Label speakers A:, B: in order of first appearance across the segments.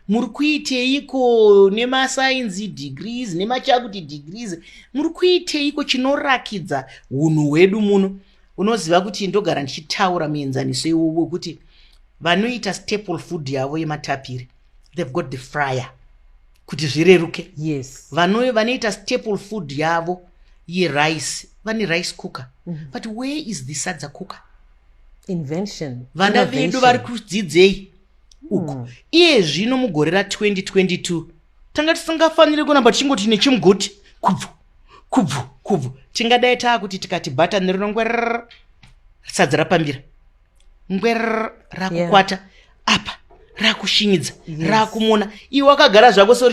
A: muri kuiteiko nemasainzi degrees nemachakuti degrees, muri kuiteiko chinorakidza unhu hwedu muno. Unoziva kuti ndogara ndichitaura muenzaniso iwowo kuti vanoita staple food yavo yematapiri, they've got the fryer kuti zvireruke.
B: Yes.
A: Vanoita staple food yavo yerice, vane rice cooker. But where is the Sadza cooker?
B: Invention.
A: Vana vedu vari kudzidzei uku. Iye zvino mugore ra2022 tanga tisingafaniri kuramba tichingoti nechimugoti kubvu. Tingadai taakuti tikati bhatani rinongwerera sadza rapambira, ngwerera rakukwata apa, rakushinyidza, rakumona. Iwe wakagara zvako so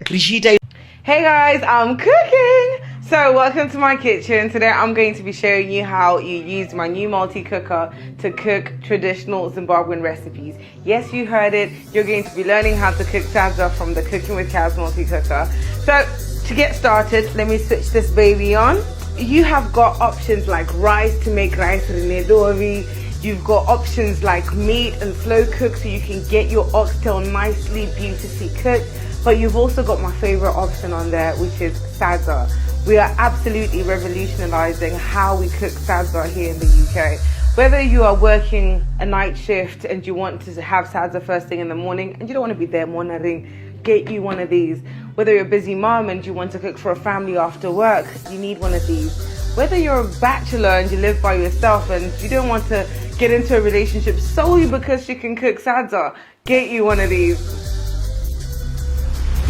A: richiita.
C: Hey guys, I'm cooking. So welcome to my kitchen. Today I'm going to be showing you how you use my new multi-cooker to cook traditional Zimbabwean recipes. Yes, you heard it. You're going to be learning how to cook sadza from the Cooking with Kaz multi-cooker. So to get started, let me switch this baby on. You have got options like rice to make rice rinedori. You've got options like meat and slow cook so you can get your oxtail nicely, beautifully cooked. But you've also got my favorite option on there, which is sadza. We are absolutely revolutionizing how we cook sadza here in the UK. Whether you are working a night shift and you want to have sadza first thing in the morning and you don't want to be there morning, get you one of these. Whether you're a busy mom and you want to cook for a family after work, you need one of these. Whether you're a bachelor and you live by yourself and you don't want to get into a relationship solely because you can cook sadza, get you one of these.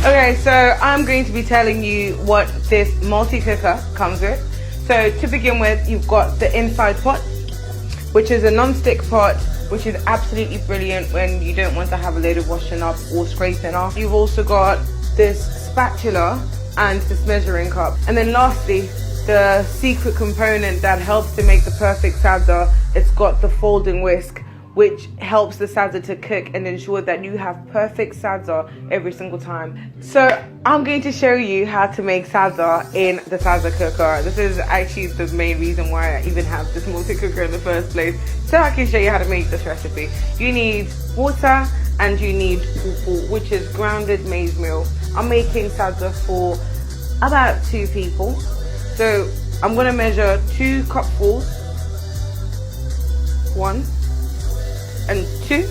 C: Okay, so I'm going to be telling you what this multi-cooker comes with. So to begin with, you've got the inside pot, which is a non-stick pot, which is absolutely brilliant when you don't want to have a load of washing up or scraping off. You've also got this spatula and this measuring cup. And then lastly, the secret component that helps to make the perfect sadza, it's got the folding whisk, which helps the sadza to cook and ensure that you have perfect sadza every single time. So I'm going to show you how to make sadza in the Sadza cooker. This is actually the main reason why I even have this multi-cooker in the first place, so I can show you how to make this recipe. You need water and you need fufu, which is grounded maize meal. I'm making sadza for about 2 people. So I'm going to measure 2 cupfuls, 1 and 2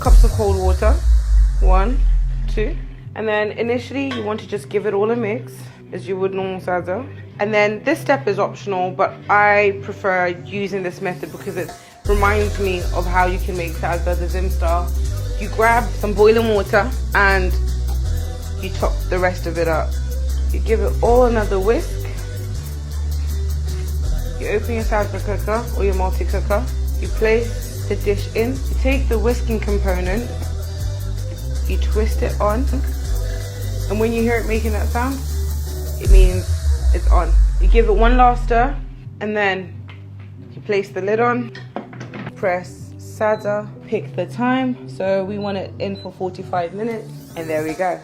C: cups of cold water, 1, 2, and then initially you want to just give it all a mix as you would normal sadza. And then this step is optional, but I prefer using this method because it reminds me of how you can make sadza the Zim style. You grab some boiling water and you top the rest of it up. You give it all another whisk. You open your Sadza cooker or your multi-cooker. You place the dish in. You take the whisking component. You twist it on. And when you hear it making that sound, it means it's on. You give it one last stir. And then you place the lid on. Press Sadza. Pick the time. So we want it in for 45 minutes. And there we go.